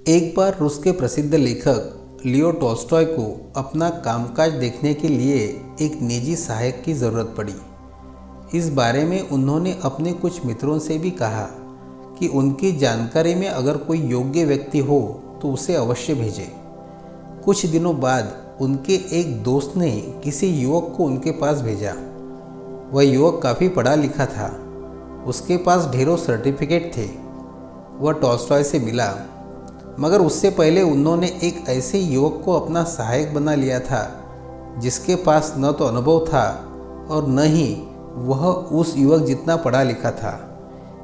एक बार रूस के प्रसिद्ध लेखक लियो टॉल्स्टॉय को अपना कामकाज देखने के लिए एक निजी सहायक की ज़रूरत पड़ी। इस बारे में उन्होंने अपने कुछ मित्रों से भी कहा कि उनकी जानकारी में अगर कोई योग्य व्यक्ति हो तो उसे अवश्य भेजें। कुछ दिनों बाद उनके एक दोस्त ने किसी युवक को उनके पास भेजा। वह युवक काफ़ी पढ़ा लिखा था, उसके पास ढेरों सर्टिफिकेट थे। वह टॉल्स्टॉय से मिला, मगर उससे पहले उन्होंने एक ऐसे युवक को अपना सहायक बना लिया था जिसके पास न तो अनुभव था और न ही वह उस युवक जितना पढ़ा लिखा था।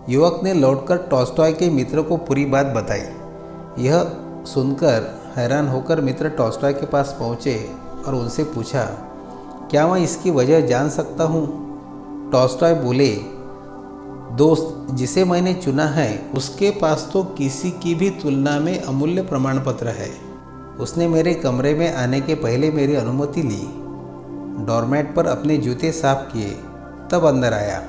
युवक ने लौटकर टॉल्स्टॉय के मित्र को पूरी बात बताई। यह सुनकर हैरान होकर मित्र टॉल्स्टॉय के पास पहुँचे और उनसे पूछा, क्या मैं इसकी वजह जान सकता हूँ? टॉल्स्टॉय बोले, दोस्त जिसे मैंने चुना है उसके पास तो किसी की भी तुलना में अमूल्य प्रमाण पत्र है। उसने मेरे कमरे में आने के पहले मेरी अनुमति ली, डोरमेट पर अपने जूते साफ किए, तब अंदर आया।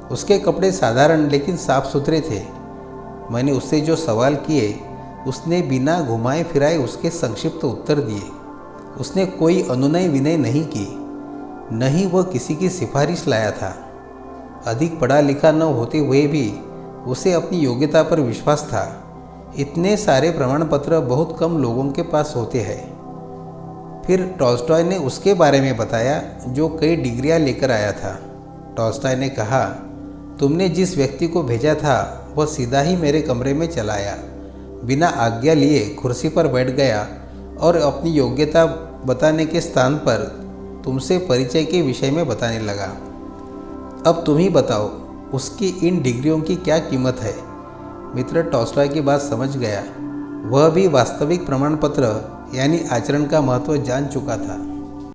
उसके कपड़े साधारण लेकिन साफ सुथरे थे। मैंने उससे जो सवाल किए उसने बिना घुमाए फिराए उसके संक्षिप्त उत्तर दिए। उसने कोई अनुनय विनय नहीं की, न ही वह किसी की सिफारिश लाया था। अधिक पढ़ा लिखा न होते हुए भी उसे अपनी योग्यता पर विश्वास था। इतने सारे प्रमाण पत्र बहुत कम लोगों के पास होते हैं। फिर टॉल्स्टॉय ने उसके बारे में बताया जो कई डिग्रियां लेकर आया था। टॉल्स्टॉय ने कहा, तुमने जिस व्यक्ति को भेजा था वह सीधा ही मेरे कमरे में चला आया, बिना आज्ञा लिए कुर्सी पर बैठ गया और अपनी योग्यता बताने के स्थान पर तुमसे परिचय के विषय में बताने लगा। अब तुम ही बताओ उसकी इन डिग्रियों की क्या कीमत है? मित्र टॉल्स्टॉय की बात समझ गया। वह भी वास्तविक प्रमाण पत्र यानी आचरण का महत्व जान चुका था।